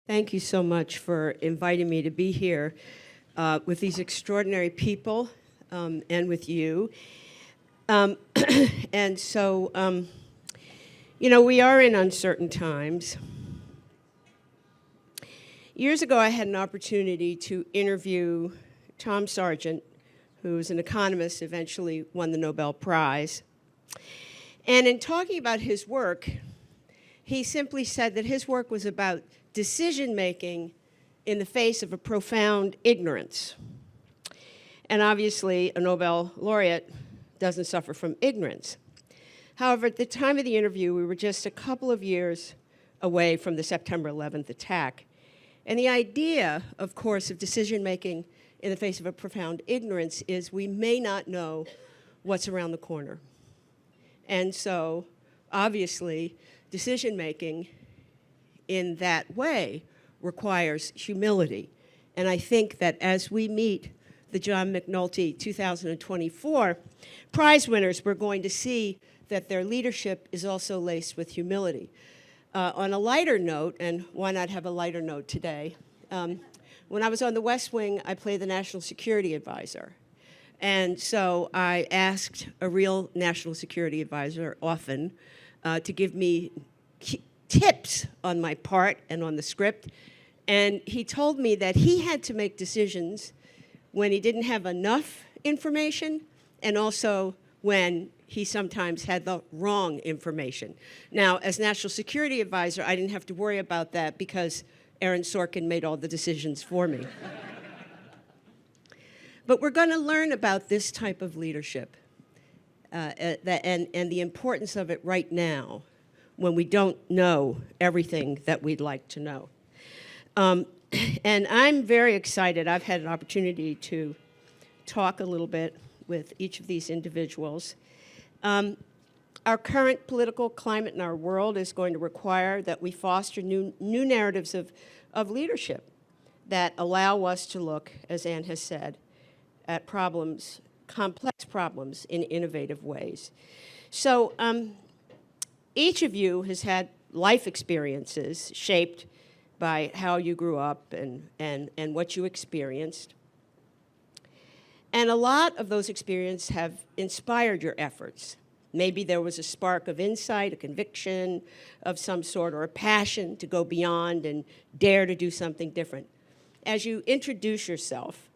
Thank you so much for inviting me to be here with these extraordinary people and with you. And so, you know, we are in uncertain times. Years ago, I had an opportunity to interview Tom Sargent, who's an economist, eventually won the Nobel Prize. And in talking about his work, he simply said that his work was about decision-making in the face of a profound ignorance. And obviously, a Nobel laureate doesn't suffer from ignorance. However, at the time of the interview, we were just a couple of years away from the September 11th attack. And the idea, of course, of decision-making in the face of a profound ignorance is we may not know what's around the corner. And so, obviously, decision-making in that way requires humility. And I think that as we meet the John McNulty 2024 prize winners, we're going to see that their leadership is also laced with humility. On a lighter note, and why not have a lighter note today, when I was on the West Wing, I played the National Security Advisor. And so I asked a real national security advisor often to give me tips on my part and on the script. And he told me that he had to make decisions when he didn't have enough information and also when he sometimes had the wrong information. Now, as National Security Advisor, I didn't have to worry about that because Aaron Sorkin made all the decisions for me. But we're going to learn about this type of leadership and the importance of it right now when we don't know everything that we'd like to know. And I'm very excited. I've had an opportunity to talk a little bit with each of these individuals. Our current political climate in our world is going to require that we foster new narratives of leadership that allow us to look, as Anne has said, at problems, complex problems in innovative ways. So each of you has had life experiences shaped by how you grew up and what you experienced. And a lot of those experiences have inspired your efforts. Maybe there was a spark of insight, a conviction of some sort, or a passion to go beyond and dare to do something different. As you introduce yourself,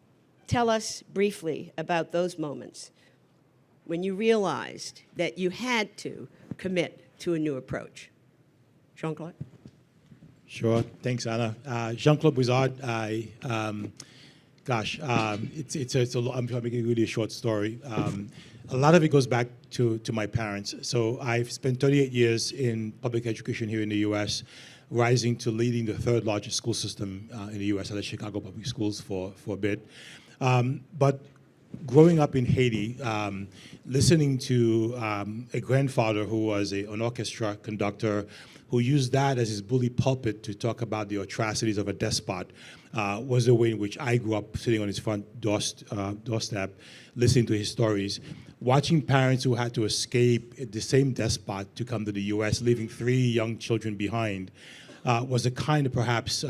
tell us briefly about those moments when you realized that you had to commit to a new approach. Jean-Claude? Sure. Thanks, Anna. Jean-Claude Bouizard, I'm making really a short story. A lot of it goes back to my parents. So I've spent 38 years in public education here in the U.S., rising to leading the third largest school system in the U.S. at the Chicago Public Schools for a bit. But growing up in Haiti, listening to a grandfather who was an orchestra conductor who used that as his bully pulpit to talk about the atrocities of a despot was the way in which I grew up, sitting on his front doorstep, listening to his stories. Watching parents who had to escape the same despot to come to the U.S., leaving 3 young children behind, was a kind of perhaps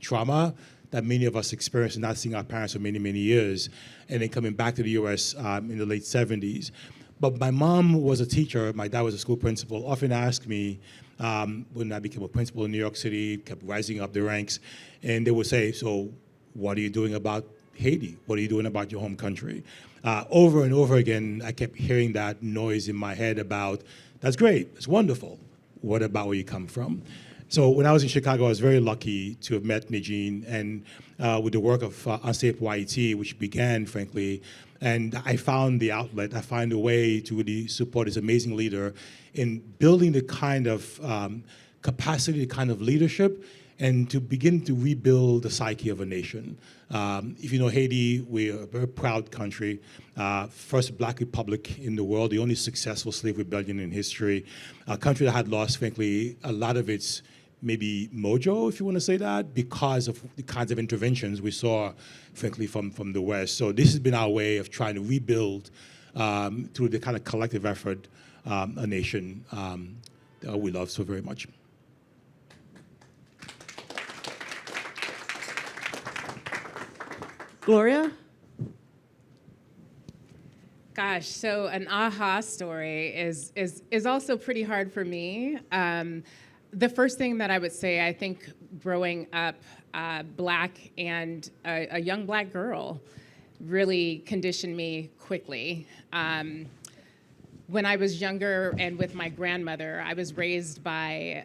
trauma that many of us experienced, not seeing our parents for many, many years, and then coming back to the U.S. In the late 70s. But my mom was a teacher, my dad was a school principal, often asked me, when I became a principal in New York City, kept rising up the ranks, and they would say, so what are you doing about Haiti? What are you doing about your home country? Over and over again, I kept hearing that noise in my head about, that's great, it's wonderful. What about where you come from? So when I was in Chicago, I was very lucky to have met Najin, and with the work of Unsafe YET, which began, frankly, and I found the outlet, I found a way to really support this amazing leader in building the kind of capacity, the kind of leadership, and to begin to rebuild the psyche of a nation. If you know Haiti, we're a very proud country, first black republic in the world, the only successful slave rebellion in history, a country that had lost, frankly, a lot of its maybe mojo, if you want to say that, because of the kinds of interventions we saw, frankly, from the West. So this has been our way of trying to rebuild, through the kind of collective effort, a nation that we love so very much. Gloria? Gosh, so an aha story is also pretty hard for me. The first thing that I would say, I think growing up Black and a young Black girl really conditioned me quickly. When I was younger and with my grandmother, I was raised by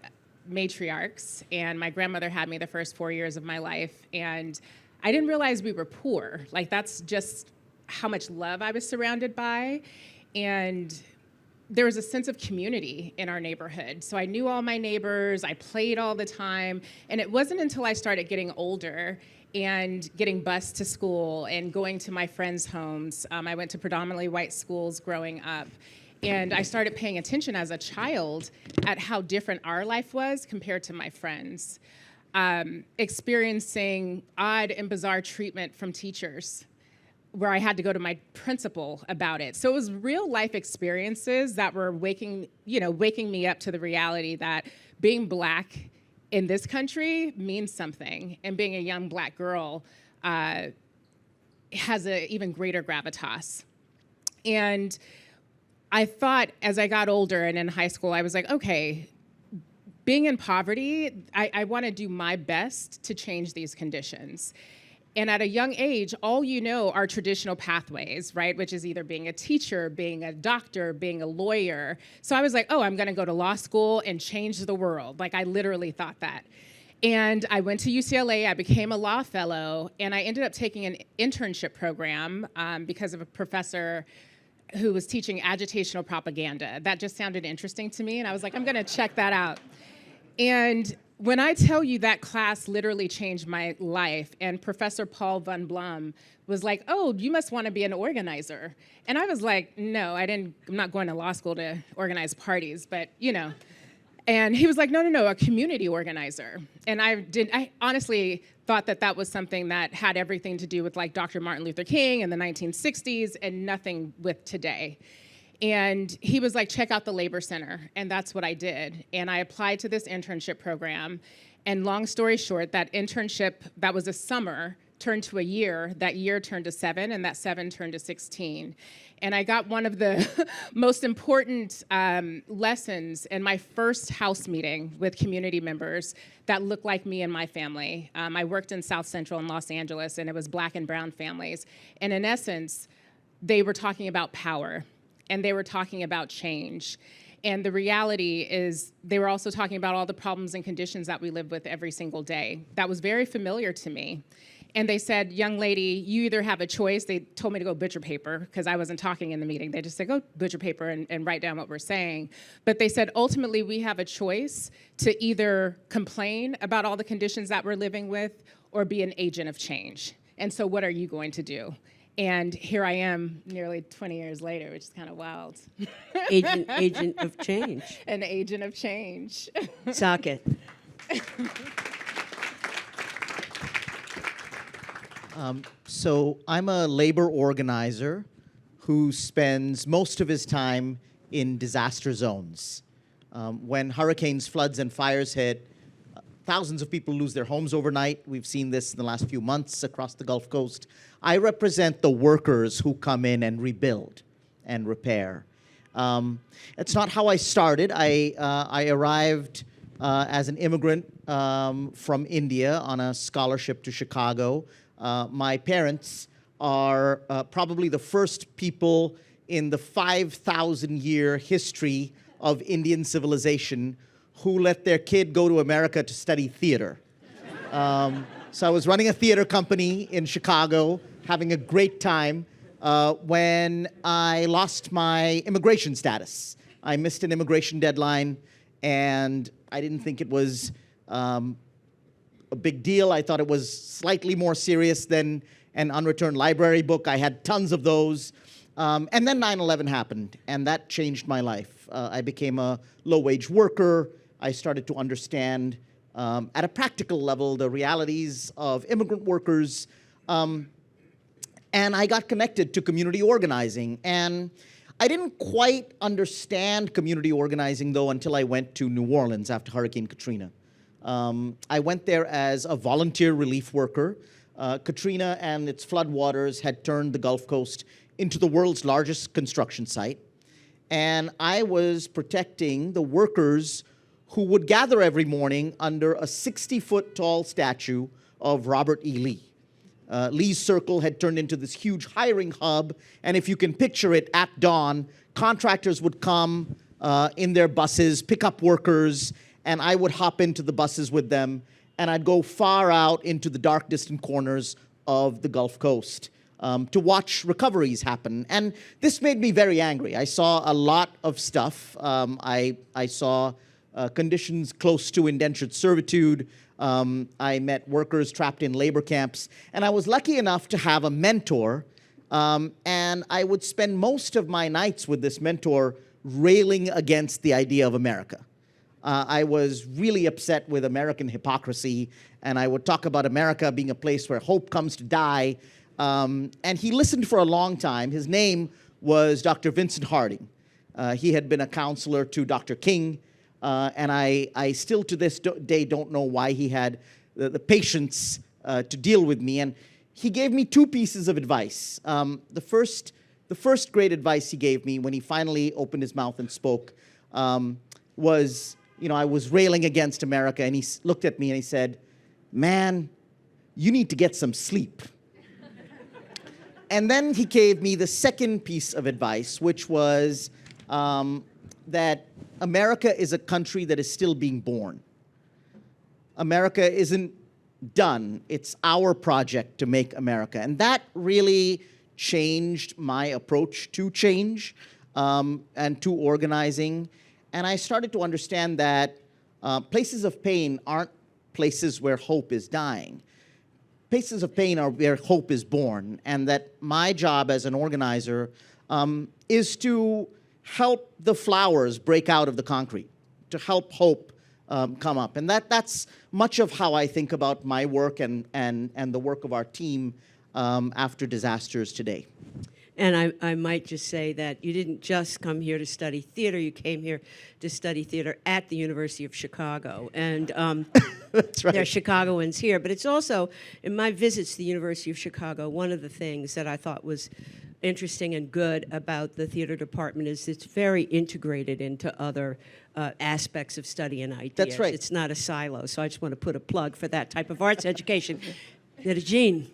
matriarchs, and my grandmother had me the first 4 years of my life, and I didn't realize we were poor. Like, that's just how much love I was surrounded by, and there was a sense of community in our neighborhood. So I knew all my neighbors, I played all the time, and it wasn't until I started getting older and getting bused to school and going to my friends' homes. I went to predominantly white schools growing up, and I started paying attention as a child at how different our life was compared to my friends. Experiencing odd and bizarre treatment from teachers, where I had to go to my principal about it. So it was real life experiences that were waking me up to the reality that being Black in this country means something, and being a young Black girl has an even greater gravitas. And I thought as I got older and in high school, I was like, okay, being in poverty, I want to do my best to change these conditions. And at a young age, all you know are traditional pathways, right? Which is either being a teacher, being a doctor, being a lawyer. So I was like, oh, I'm gonna go to law school and change the world. Like, I literally thought that. And I went to UCLA, I became a law fellow, and I ended up taking an internship program because of a professor who was teaching agitational propaganda. That just sounded interesting to me, and I was like, I'm gonna check that out. And when I tell you that class literally changed my life, and Professor Paul Van Blum was like, oh, you must want to be an organizer. And I was like, no, I'm not going to law school to organize parties, but And he was like, no, a community organizer. And I honestly thought that was something that had everything to do with like Dr. Martin Luther King in the 1960s and nothing with today. And he was like, check out the Labor Center. And that's what I did. And I applied to this internship program. And long story short, that internship, that was a summer, turned to a year. That year turned to 7, and that 7 turned to 16. And I got one of the most important lessons in my first house meeting with community members that looked like me and my family. I worked in South Central in Los Angeles, and it was Black and brown families. And in essence, they were talking about power. And they were talking about change. And the reality is they were also talking about all the problems and conditions that we live with every single day. That was very familiar to me. And they said, young lady, you either have a choice. They told me to go butcher paper because I wasn't talking in the meeting. They just said, go butcher paper and write down what we're saying. But they said, ultimately, we have a choice to either complain about all the conditions that we're living with or be an agent of change. And so what are you going to do? And here I am nearly 20 years later, which is kind of wild. Agent of change. An agent of change. Socket. So I'm a labor organizer who spends most of his time in disaster zones. When hurricanes, floods, and fires hit, thousands of people lose their homes overnight. We've seen this in the last few months across the Gulf Coast. I represent the workers who come in and rebuild and repair. It's not how I started. I arrived as an immigrant from India on a scholarship to Chicago. My parents are probably the first people in the 5,000-year history of Indian civilization who let their kid go to America to study theater. So I was running a theater company in Chicago, having a great time, when I lost my immigration status. I missed an immigration deadline, and I didn't think it was a big deal. I thought it was slightly more serious than an unreturned library book. I had tons of those. And then 9/11 happened, and that changed my life. I became a low-wage worker. I started to understand at a practical level the realities of immigrant workers. And I got connected to community organizing. And I didn't quite understand community organizing, though, until I went to New Orleans after Hurricane Katrina. I went there as a volunteer relief worker. Katrina and its floodwaters had turned the Gulf Coast into the world's largest construction site. And I was protecting the workers who would gather every morning under a 60-foot tall statue of Robert E. Lee. Lee's Circle had turned into this huge hiring hub, and if you can picture it, at dawn, contractors would come in their buses, pick up workers, and I would hop into the buses with them, and I'd go far out into the dark, distant corners of the Gulf Coast to watch recoveries happen. And this made me very angry. I saw a lot of stuff. I saw conditions close to indentured servitude. I met workers trapped in labor camps. And I was lucky enough to have a mentor. And I would spend most of my nights with this mentor railing against the idea of America. I was really upset with American hypocrisy, and I would talk about America being a place where hope comes to die. And he listened for a long time. His name was Dr. Vincent Harding. He had been a counselor to Dr. King, and I still to this day don't know why he had the patience to deal with me. And he gave me two pieces of advice. The first great advice he gave me when he finally opened his mouth and spoke was, I was railing against America, and he looked at me and he said, "Man, you need to get some sleep." And then he gave me the second piece of advice, which was that America is a country that is still being born. America isn't done. It's our project to make America. And that really changed my approach to change and to organizing. And I started to understand that places of pain aren't places where hope is dying. Places of pain are where hope is born, and that my job as an organizer is to help the flowers break out of the concrete, to help hope come up. And that's much of how I think about my work and the work of our team after disasters today. And I might just say that you didn't just come here to study theater, you came here to study theater at the University of Chicago. And That's right. there are Chicagoans here, but it's also, in my visits to the University of Chicago, one of the things that I thought was interesting and good about the theater department is it's very integrated into other aspects of study and ideas. That's right. It's not a silo, so I just want to put a plug for that type of arts education. Jean.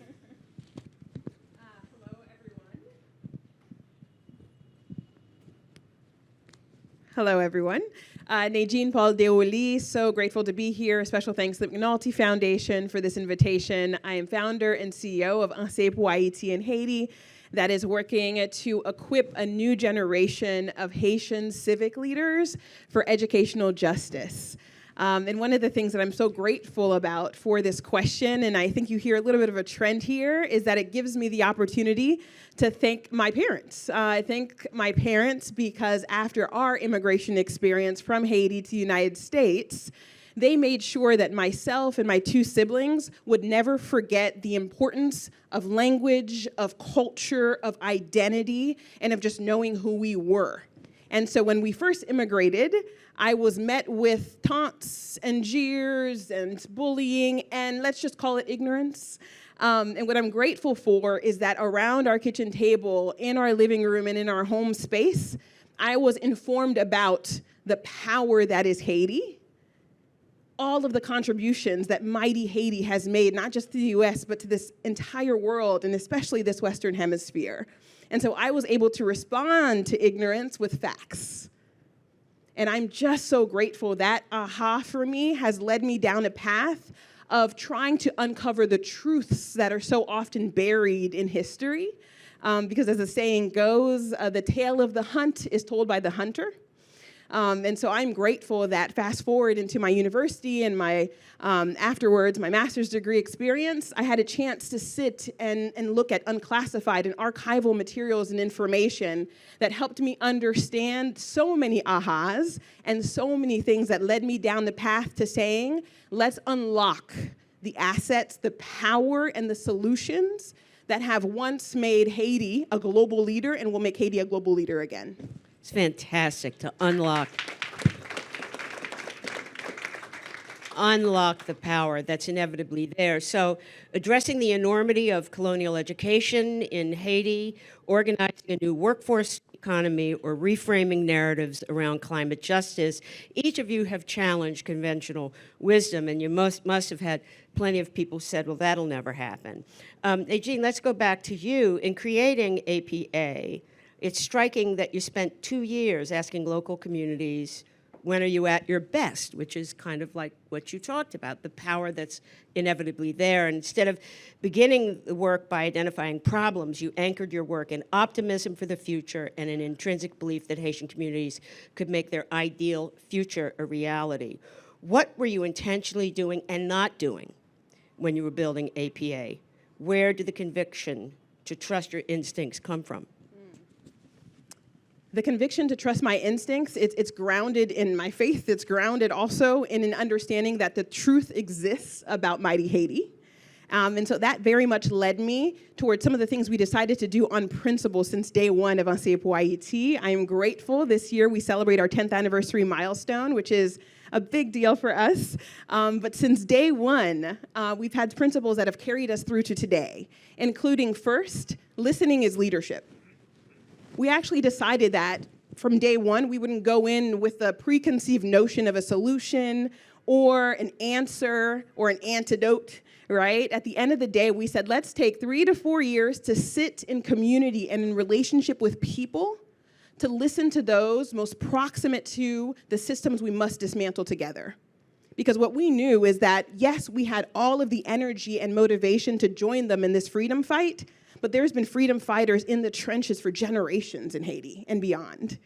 Hello, everyone. Nadine Paul Deoli, so grateful to be here. Special thanks to the McNulty Foundation for this invitation. I am founder and CEO of ANSEP Haiti in Haiti, that is working to equip a new generation of Haitian civic leaders for educational justice. And one of the things that I'm so grateful about for this question, and I think you hear a little bit of a trend here, is that it gives me the opportunity to thank my parents. I thank my parents because after our immigration experience from Haiti to the United States, they made sure that myself and my two siblings would never forget the importance of language, of culture, of identity, and of just knowing who we were. And so when we first immigrated, I was met with taunts and jeers and bullying, and let's just call it ignorance. And what I'm grateful for is that around our kitchen table, in our living room, and in our home space, I was informed about the power that is Haiti, all of the contributions that mighty Haiti has made, not just to the US, but to this entire world, and especially this Western Hemisphere. And so I was able to respond to ignorance with facts. And I'm just so grateful that aha for me has led me down a path of trying to uncover the truths that are so often buried in history. Because as the saying goes, the tale of the hunt is told by the hunter. And so I'm grateful that fast forward into my university and my afterwards, my master's degree experience, I had a chance to sit and look at unclassified and archival materials and information that helped me understand so many ahas and so many things that led me down the path to saying, let's unlock the assets, the power, and the solutions that have once made Haiti a global leader and will make Haiti a global leader again. It's fantastic to unlock. unlock the power that's inevitably there. So addressing the enormity of colonial education in Haiti, organizing a new workforce economy, or reframing narratives around climate justice, each of you have challenged conventional wisdom, and you must have had plenty of people said, well, that'll never happen. Eugene, let's go back to you. In creating APA, it's striking that you spent 2 years asking local communities, when are you at your best, which is kind of like what you talked about, the power that's inevitably there. And instead of beginning the work by identifying problems, you anchored your work in optimism for the future and an intrinsic belief that Haitian communities could make their ideal future a reality. What were you intentionally doing and not doing when you were building APA? Where did the conviction to trust your instincts come from? The conviction to trust my instincts, it's grounded in my faith. It's grounded also in an understanding that the truth exists about mighty Haiti. And so that very much led me towards some of the things we decided to do on principle since day one of Enseignement pour Haïti. I am grateful. This year we celebrate our 10th anniversary milestone, which is a big deal for us. But since day one, we've had principles that have carried us through to today, including first, listening is leadership. We actually decided that from day one, we wouldn't go in with a preconceived notion of a solution or an answer or an antidote, right? At the end of the day, we said, let's take 3 to 4 years to sit in community and in relationship with people to listen to those most proximate to the systems we must dismantle together. Because what we knew is that, yes, we had all of the energy and motivation to join them in this freedom fight, but there's been freedom fighters in the trenches for generations in Haiti and beyond.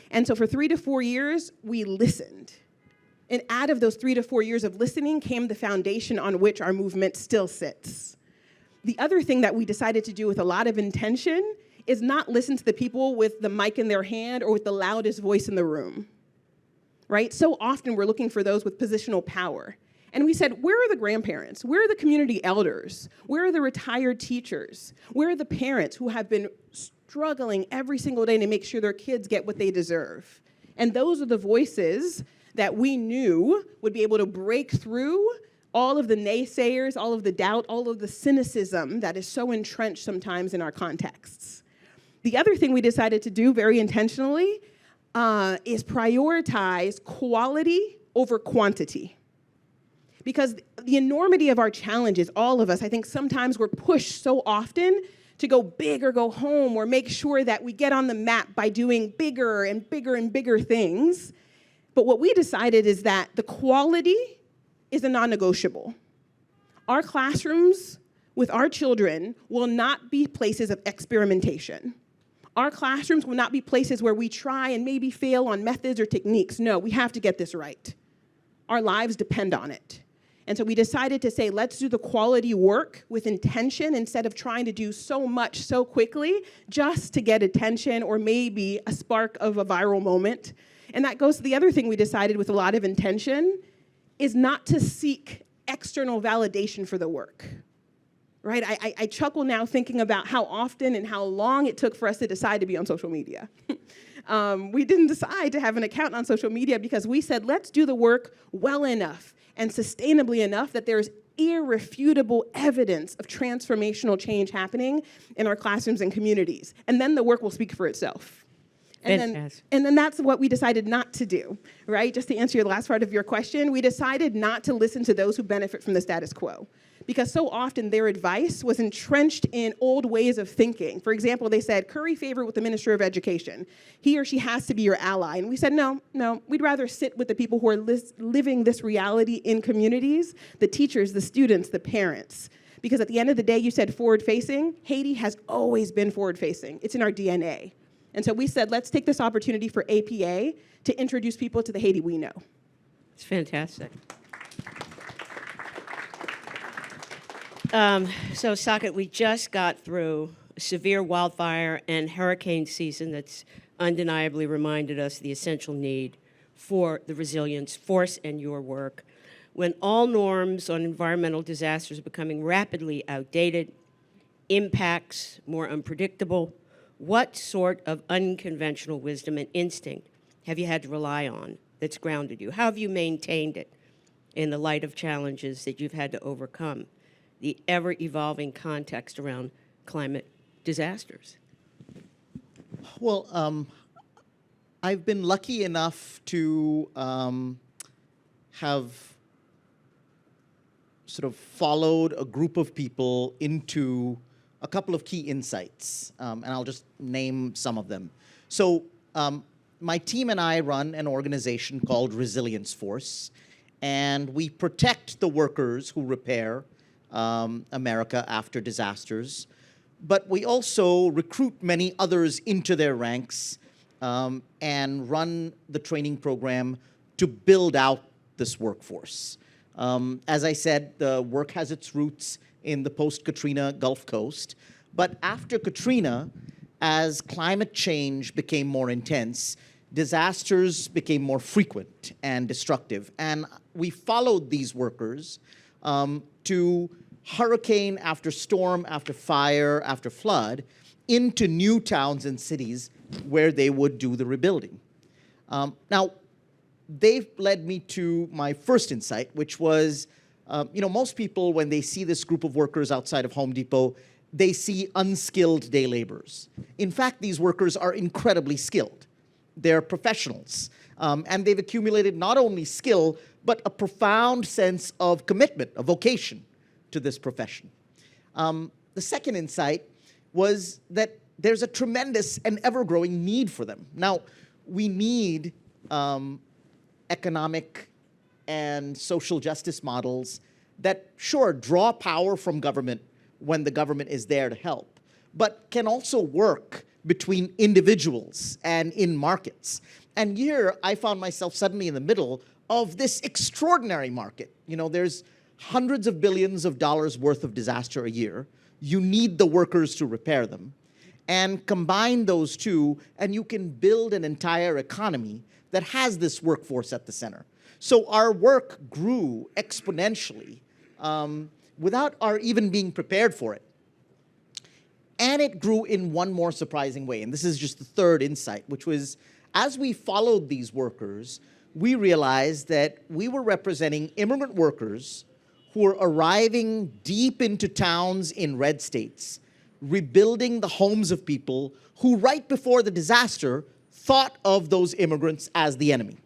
And so for 3 to 4 years, we listened. And out of those 3 to 4 years of listening came the foundation on which our movement still sits. The other thing that we decided to do with a lot of intention is not listen to the people with the mic in their hand or with the loudest voice in the room, right? So often we're looking for those with positional power. And we said, where are the grandparents? Where are the community elders? Where are the retired teachers? Where are the parents who have been struggling every single day to make sure their kids get what they deserve? And those are the voices that we knew would be able to break through all of the naysayers, all of the doubt, all of the cynicism that is so entrenched sometimes in our contexts. The other thing we decided to do very intentionally is prioritize quality over quantity. Because the enormity of our challenges, all of us, I think sometimes we're pushed so often to go big or go home or make sure that we get on the map by doing bigger and bigger and bigger things. But what we decided is that the quality is a non-negotiable. Our classrooms with our children will not be places of experimentation. Our classrooms will not be places where we try and maybe fail on methods or techniques. No, we have to get this right. Our lives depend on it. And so we decided to say, let's do the quality work with intention instead of trying to do so much so quickly just to get attention or maybe a spark of a viral moment. And that goes to the other thing we decided with a lot of intention is not to seek external validation for the work, right? I chuckle now thinking about how often and how long it took for us to decide to be on social media. We didn't decide to have an account on social media because we said, let's do the work well enough and sustainably enough that there's irrefutable evidence of transformational change happening in our classrooms and communities. And then the work will speak for itself. And then that's what we decided not to do, right? Just to answer your last part of your question, we decided not to listen to those who benefit from the status quo. Because so often their advice was entrenched in old ways of thinking. For example, they said, curry favor with the Minister of Education. He or she has to be your ally. And we said, no, we'd rather sit with the people who are living this reality in communities, the teachers, the students, the parents. Because at the end of the day, you said forward-facing. Haiti has always been forward-facing. It's in our DNA. And so we said, let's take this opportunity for APA to introduce people to the Haiti we know. It's fantastic. So, Saket, we just got through a severe wildfire and hurricane season that's undeniably reminded us the essential need for the resilience force and your work. When all norms on environmental disasters are becoming rapidly outdated, impacts more unpredictable, what sort of unconventional wisdom and instinct have you had to rely on that's grounded you? How have you maintained it? in the light of challenges that you've had to overcome, the ever-evolving context around climate disasters? Well, I've been lucky enough to have sort of followed a group of people into a couple of key insights, and I'll just name some of them. So my team and I run an organization called Resilience Force, and we protect the workers who repair America after disasters. But we also recruit many others into their ranks and run the training program to build out this workforce. As I said, the work has its roots in the post-Katrina Gulf Coast. But after Katrina, as climate change became more intense, disasters became more frequent and destructive. And we followed these workers to hurricane after storm, after fire, after flood, into new towns and cities where they would do the rebuilding. Now, they've led me to my first insight, which was, most people, when they see this group of workers outside of Home Depot, they see unskilled day laborers. In fact, these workers are incredibly skilled. They're professionals, and they've accumulated not only skill, but a profound sense of commitment, a vocation to this profession. The second insight was that there's a tremendous and ever-growing need for them. Now, we need economic and social justice models that, sure, draw power from government when the government is there to help, but can also work between individuals and in markets. And here, I found myself suddenly in the middle of this extraordinary market. There's hundreds of billions of dollars worth of disaster a year. You need the workers to repair them. And combine those two, and you can build an entire economy that has this workforce at the center. So our work grew exponentially without our even being prepared for it. And it grew in one more surprising way, and this is just the third insight, which was, as we followed these workers, we realized that we were representing immigrant workers who were arriving deep into towns in red states, rebuilding the homes of people who, right before the disaster, thought of those immigrants as the enemy.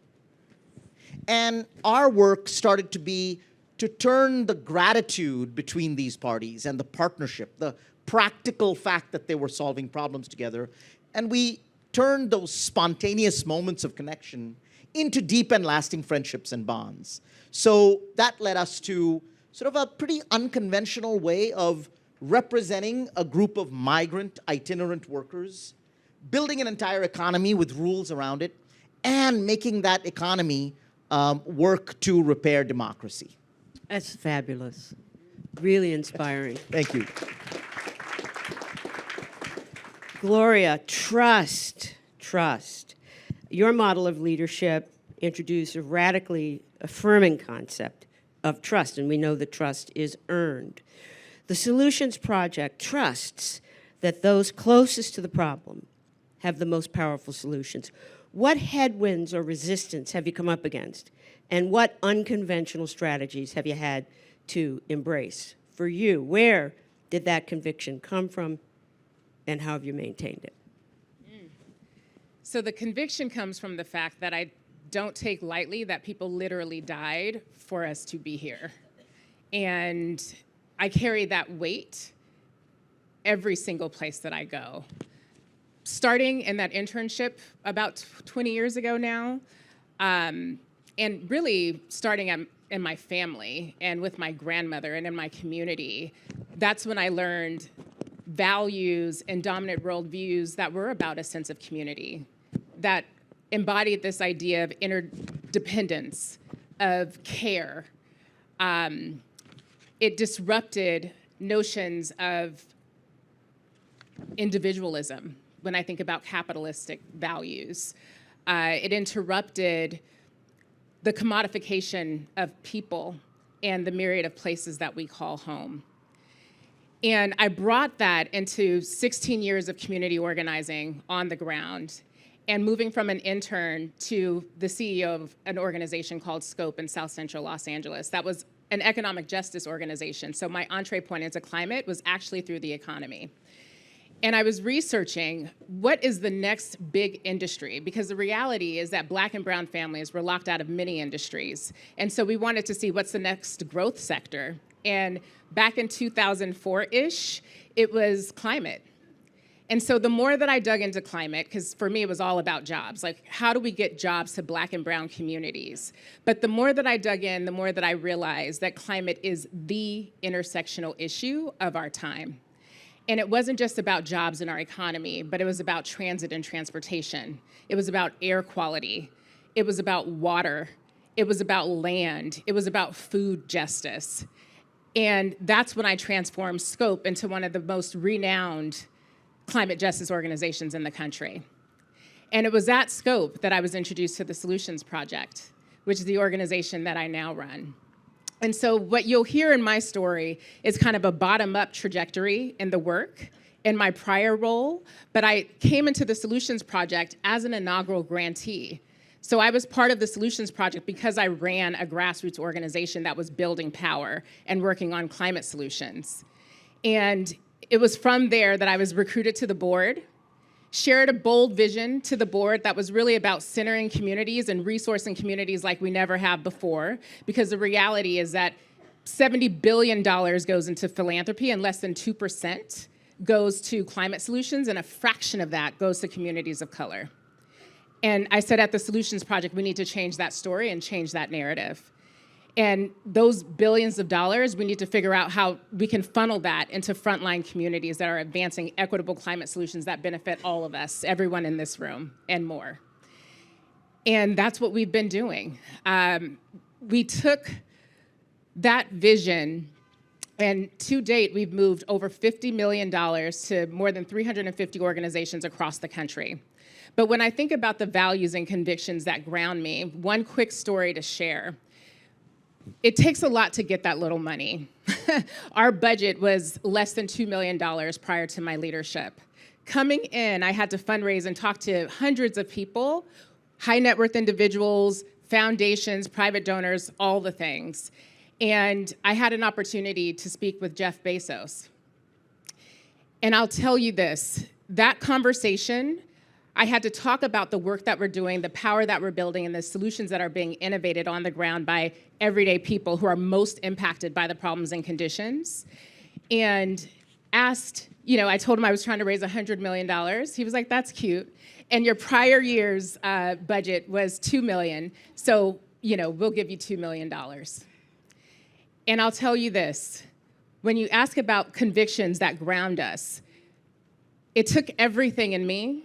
And our work started to be to turn the gratitude between these parties and the partnership, the practical fact that they were solving problems together, and we turned those spontaneous moments of connection into deep and lasting friendships and bonds. So that led us to sort of a pretty unconventional way of representing a group of migrant itinerant workers, building an entire economy with rules around it, and making that economy work to repair democracy. That's fabulous. Really inspiring. Thank you. Gloria, trust. Your model of leadership introduced a radically affirming concept of trust, and we know that trust is earned. The Solutions Project trusts that those closest to the problem have the most powerful solutions. What headwinds or resistance have you come up against? And what unconventional strategies have you had to embrace? For you, where did that conviction come from, and how have you maintained it? So the conviction comes from the fact that I don't take lightly that people literally died for us to be here. And I carry that weight every single place that I go. Starting in that internship about 20 years ago now, and really starting in my family and with my grandmother and in my community, that's when I learned values and dominant worldviews that were about a sense of community, that embodied this idea of interdependence, of care. It disrupted notions of individualism when I think about capitalistic values. It interrupted the commodification of people and the myriad of places that we call home. And I brought that into 16 years of community organizing on the ground. and moving from an intern to the CEO of an organization called Scope in South Central Los Angeles. That was an economic justice organization. So my entree point into climate was actually through the economy. And I was researching what is the next big industry, because the reality is that Black and brown families were locked out of many industries. And so we wanted to see what's the next growth sector. And back in 2004-ish, it was climate. And so the more that I dug into climate, because for me it was all about jobs, like how do we get jobs to Black and brown communities? But the more that I dug in, the more that I realized that climate is the intersectional issue of our time. And it wasn't just about jobs in our economy, but it was about transit and transportation. It was about air quality. It was about water. It was about land. It was about food justice. And that's when I transformed Scope into one of the most renowned climate justice organizations in the country. And it was at Scope that I was introduced to the Solutions Project, which is the organization that I now run. And so what you'll hear in my story is kind of a bottom-up trajectory in the work in my prior role, but I came into the Solutions Project as an inaugural grantee. So I was part of the Solutions Project because I ran a grassroots organization that was building power and working on climate solutions. And it was from there that I was recruited to the board, shared a bold vision to the board that was really about centering communities and resourcing communities like we never have before, because the reality is that $70 billion goes into philanthropy and less than 2% goes to climate solutions, and a fraction of that goes to communities of color. And I said at the Solutions Project, we need to change that story and change that narrative. And those billions of dollars, we need to figure out how we can funnel that into frontline communities that are advancing equitable climate solutions that benefit all of us, everyone in this room, and more. And that's what we've been doing. We took that vision, and to date, we've moved over $50 million to more than 350 organizations across the country. But when I think about the values and convictions that ground me, one quick story to share. It takes a lot to get that little money. Our budget was less than $2 million prior to my leadership. Coming in, I had to fundraise and talk to hundreds of people, high net worth individuals, foundations, private donors, all the things. And I had an opportunity to speak with Jeff Bezos. And I'll tell you this, that conversation, I had to talk about the work that we're doing, the power that we're building, and the solutions that are being innovated on the ground by everyday people who are most impacted by the problems and conditions. And asked, I told him I was trying to raise $100 million. He was like, that's cute. And your prior year's budget was $2 million, so, we'll give you $2 million. And I'll tell you this, when you ask about convictions that ground us, it took everything in me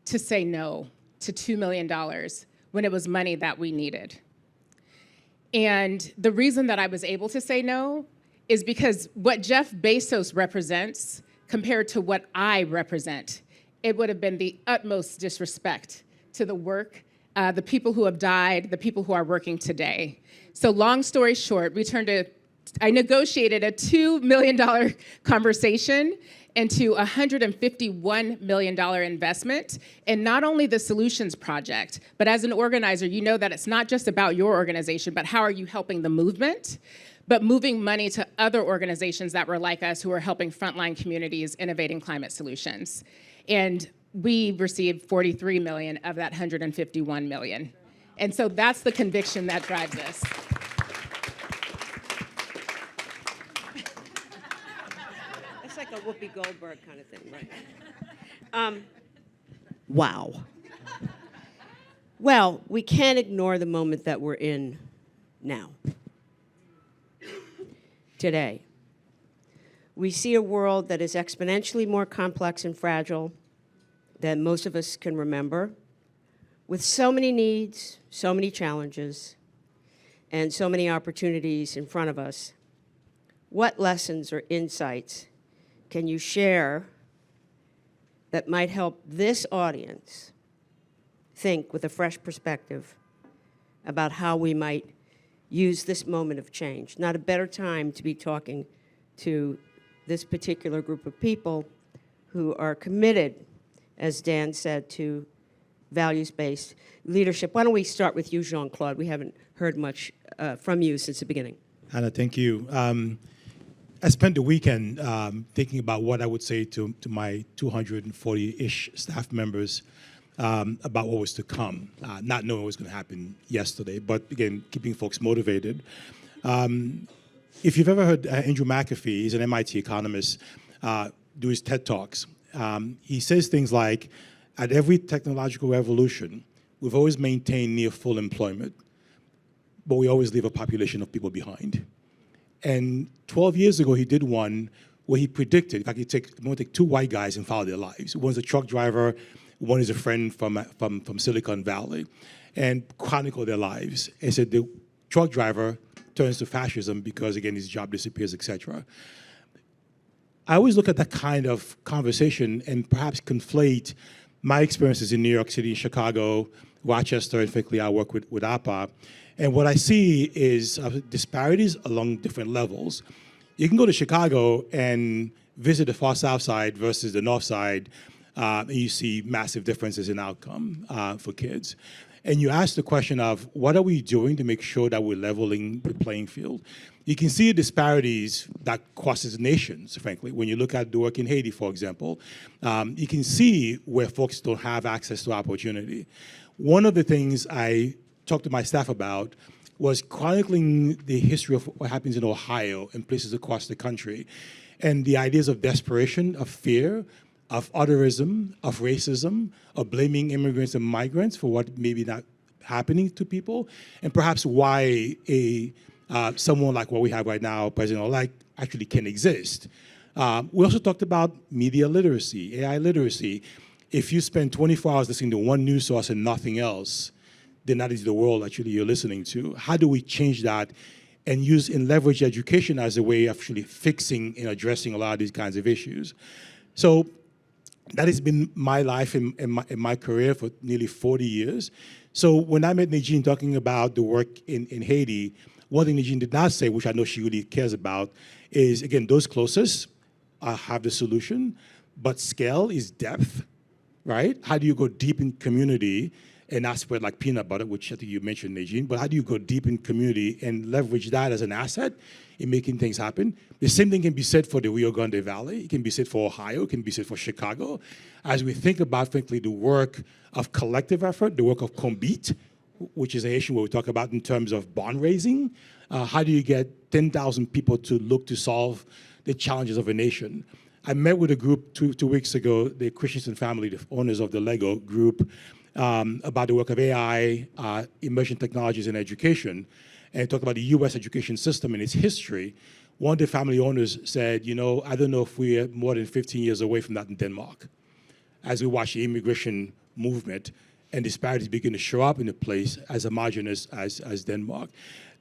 to say no to $2 million when it was money that we needed. And the reason that I was able to say no is because what Jeff Bezos represents compared to what I represent, it would have been the utmost disrespect to the work, the people who have died, the people who are working today. So long story short, I negotiated a $2 million conversation into a $151 million investment in not only the Solutions Project, but as an organizer, you know that it's not just about your organization, but how are you helping the movement, but moving money to other organizations that were like us who are helping frontline communities innovating climate solutions. And we received 43 million of that 151 million. And so that's the conviction that drives us. That's like a Whoopi Goldberg kind of thing, right? Wow. Well, we can't ignore the moment that we're in now. Today. We see a world that is exponentially more complex and fragile than most of us can remember, with so many needs, so many challenges, and so many opportunities in front of us. What lessons or insights can you share that might help this audience think with a fresh perspective about how we might use this moment of change? Not a better time to be talking to this particular group of people who are committed, as Dan said, to values-based leadership. Why don't we start with you, Jean-Claude? We haven't heard much from you since the beginning. Anna, thank you. I spent the weekend thinking about what I would say to my 240-ish staff members about what was to come, not knowing what was going to happen yesterday, but again, keeping folks motivated. If you've ever heard Andrew McAfee, he's an MIT economist, do his TED Talks, he says things like, at every technological revolution, we've always maintained near full employment, but we always leave a population of people behind. And 12 years ago, he did one where he predicted, if I could take, I'm going to take two white guys and follow their lives. One's a truck driver, one is a friend from Silicon Valley, and chronicle their lives. And said the truck driver turns to fascism because, again, his job disappears, etc. I always look at that kind of conversation and perhaps conflate my experiences in New York City, Chicago, Rochester, and frankly, I work with APA. And what I see is disparities along different levels. You can go to Chicago and visit the far south side versus the north side, and you see massive differences in outcome for kids. And you ask the question of, what are we doing to make sure that we're leveling the playing field? You can see disparities that crosses nations, frankly. When you look at the work in Haiti, for example, you can see where folks don't have access to opportunity. One of the things I talked to my staff about was chronicling the history of what happens in Ohio and places across the country, and the ideas of desperation, of fear, of otherism, of racism, of blaming immigrants and migrants for what may be not happening to people, and perhaps why someone like what we have right now, President-elect, actually can exist. We also talked about media literacy, AI literacy. If you spend 24 hours listening to one news source and nothing else, then that is the world actually you're listening to. How do we change that and use and leverage education as a way of actually fixing and addressing a lot of these kinds of issues? So that has been my life in my career for nearly 40 years. So when I met Nadine talking about the work in Haiti, one thing Nadine did not say, which I know she really cares about, is, again, those closest have the solution, but scale is depth, right? How do you go deep in community and not spread like peanut butter, which I think you mentioned, Nadine, but how do you go deep in community and leverage that as an asset in making things happen? The same thing can be said for the Rio Grande Valley. It can be said for Ohio. It can be said for Chicago. As we think about, frankly, the work of collective effort, the work of Combit, which is an issue where we talk about in terms of bond raising, how do you get 10,000 people to look to solve the challenges of a nation? I met with a group two weeks ago, the Christensen family, the owners of the Lego group, about the work of AI, emerging technologies in education, and talk about the US education system and its history. One of the family owners said, you know, I don't know if we're more than 15 years away from that in Denmark, as we watch the immigration movement and disparities begin to show up in a place as homogenous as Denmark.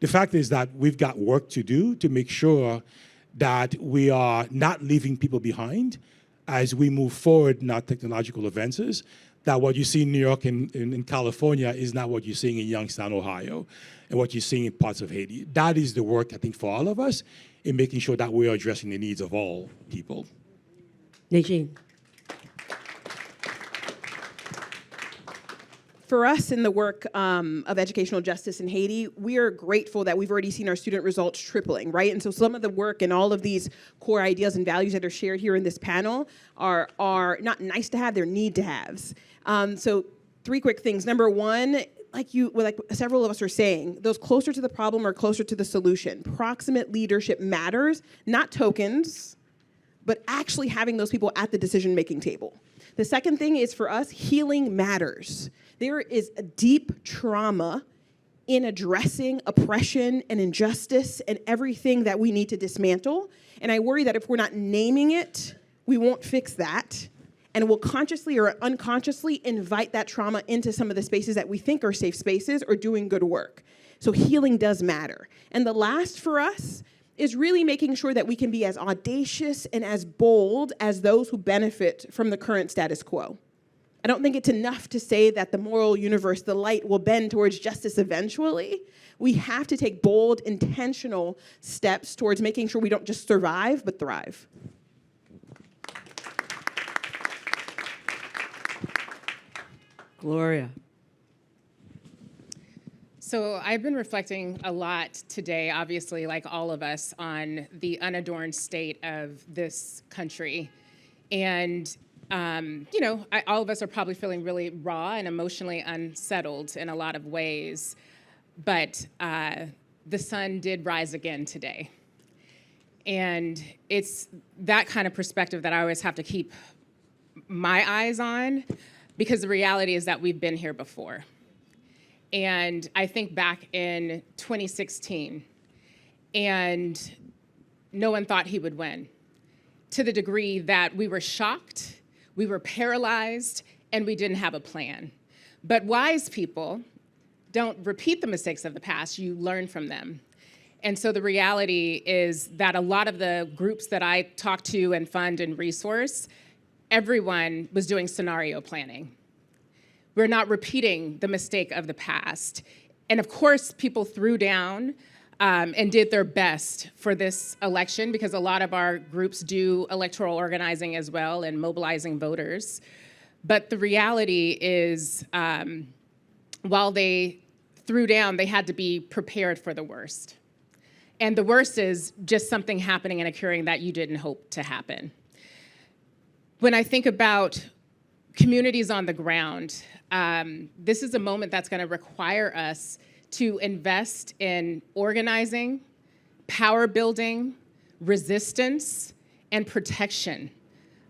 The fact is that we've got work to do to make sure that we are not leaving people behind as we move forward in our technological advances, that what you see in New York and in California is not what you're seeing in Youngstown, Ohio, and what you're seeing in parts of Haiti. That is the work, I think, for all of us in making sure that we are addressing the needs of all people. Nadine. For us in the work of educational justice in Haiti, we are grateful that we've already seen our student results tripling, right? And so some of the work and all of these core ideas and values that are shared here in this panel are not nice to have, they're need to haves. So 3 quick things. Number one, like several of us are saying, those closer to the problem are closer to the solution. Proximate leadership matters, not tokens, but actually having those people at the decision-making table. The second thing is, for us, healing matters. There is a deep trauma in addressing oppression and injustice and everything that we need to dismantle. And I worry that if we're not naming it, we won't fix that. And we'll consciously or unconsciously invite that trauma into some of the spaces that we think are safe spaces or doing good work. So healing does matter. And the last for us is really making sure that we can be as audacious and as bold as those who benefit from the current status quo. I don't think it's enough to say that the moral universe, the light, will bend towards justice eventually. We have to take bold, intentional steps towards making sure we don't just survive, but thrive. Gloria. So I've been reflecting a lot today, obviously, like all of us, on the unadorned state of this country. And, all of us are probably feeling really raw and emotionally unsettled in a lot of ways. But the sun did rise again today. And it's that kind of perspective that I always have to keep my eyes on, because the reality is that we've been here before. And I think back in 2016, and no one thought he would win, to the degree that we were shocked, we were paralyzed, and we didn't have a plan. But wise people don't repeat the mistakes of the past, you learn from them. And so the reality is that a lot of the groups that I talk to and fund and resource, everyone was doing scenario planning. We're not repeating the mistake of the past. And of course, people threw down and did their best for this election, because a lot of our groups do electoral organizing as well and mobilizing voters. But the reality is, while they threw down, they had to be prepared for the worst. And the worst is just something happening and occurring that you didn't hope to happen. When I think about communities on the ground, this is a moment that's going to require us to invest in organizing, power building, resistance, and protection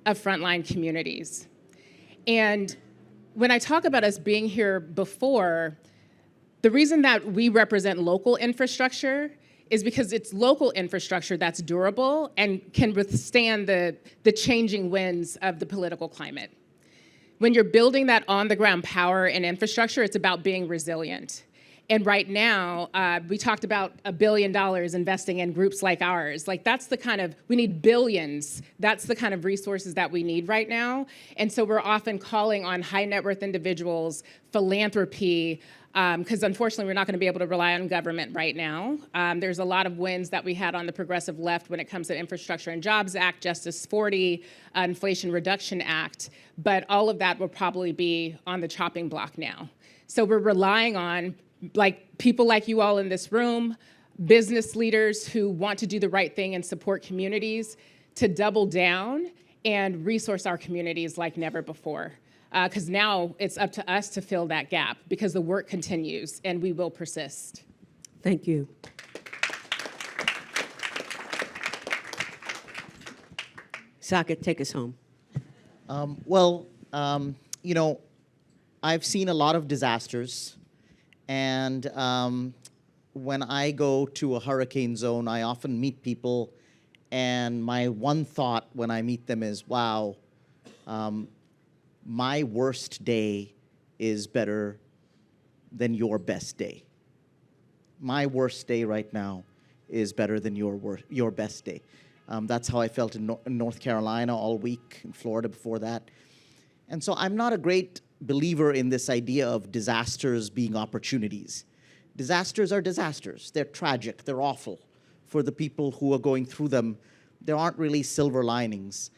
of frontline communities. And when I talk about us being here before, the reason that we represent local infrastructure is because it's local infrastructure that's durable and can withstand the changing winds of the political climate. When you're building that on-the-ground power and infrastructure, it's about being resilient. And right now, we talked about $1 billion investing in groups like ours. Like, that's the kind of, we need billions. That's the kind of resources that we need right now. And so we're often calling on high net worth individuals, philanthropy, because unfortunately, we're not going to be able to rely on government right now. There's a lot of wins that we had on the progressive left when it comes to Infrastructure and Jobs Act, Justice 40, Inflation Reduction Act, but all of that will probably be on the chopping block now. So we're relying on people like you all in this room, business leaders who want to do the right thing and support communities, to double down and resource our communities like never before. Because now it's up to us to fill that gap, because the work continues and we will persist. Thank you. Saket, take us home. I've seen a lot of disasters, and when I go to a hurricane zone, I often meet people, and my one thought when I meet them is, wow, my worst day is better than your best day. My worst day right now is better than your best day. That's how I felt in North Carolina all week, in Florida before that. And so I'm not a great believer in this idea of disasters being opportunities. Disasters are disasters. They're tragic. They're awful. For the people who are going through them, there aren't really silver linings.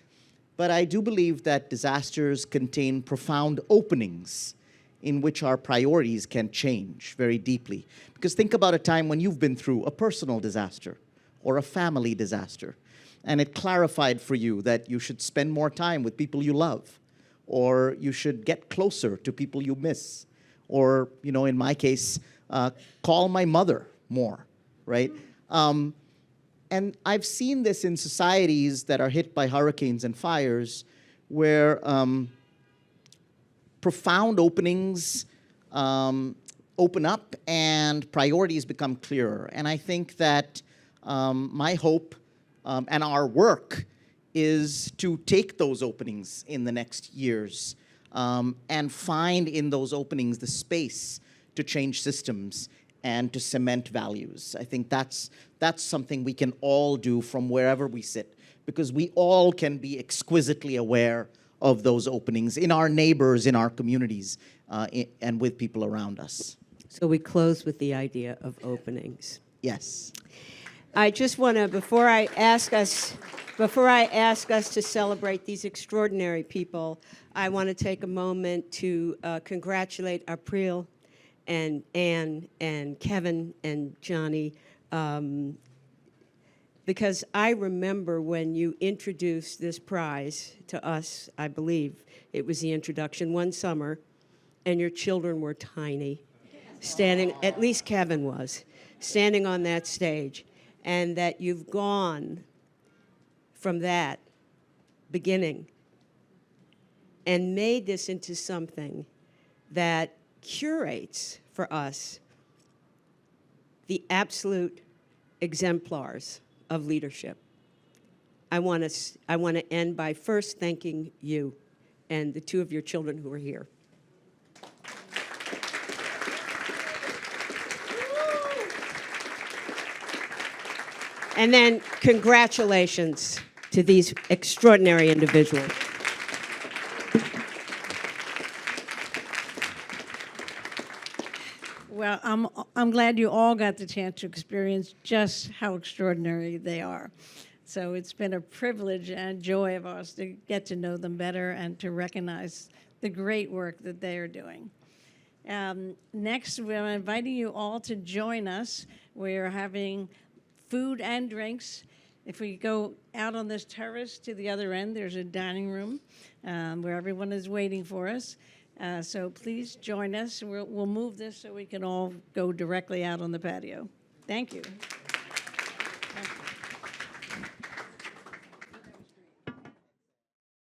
But I do believe that disasters contain profound openings in which our priorities can change very deeply. Because think about a time when you've been through a personal disaster or a family disaster, and it clarified for you that you should spend more time with people you love, or you should get closer to people you miss, or, in my case, call my mother more, right? And I've seen this in societies that are hit by hurricanes and fires, where profound openings open up and priorities become clearer. And I think that my hope and our work is to take those openings in the next years and find in those openings the space to change systems and to cement values. I think that's something we can all do from wherever we sit, because we all can be exquisitely aware of those openings in our neighbors, in our communities, and with people around us. So we close with the idea of openings. Yes. I just want to, before I ask us Before I ask us to celebrate these extraordinary people, I want to take a moment to congratulate April and Anne and Kevin and Johnny, because I remember when you introduced this prize to us, I believe it was the introduction one summer, and your children were tiny, standing, at least Kevin was, standing on that stage, and that you've gone from that beginning and made this into something that curates for us the absolute exemplars of leadership. I want to end by first thanking you and the two of your children who are here. And then congratulations to these extraordinary individuals. Well, I'm glad you all got the chance to experience just how extraordinary they are. So it's been a privilege and joy of ours to get to know them better and to recognize the great work that they are doing. Next, we're inviting you all to join us. We're having food and drinks. If we go out on this terrace to the other end, there's a dining room where everyone is waiting for us. So please join us. We'll move this so we can all go directly out on the patio. Thank you.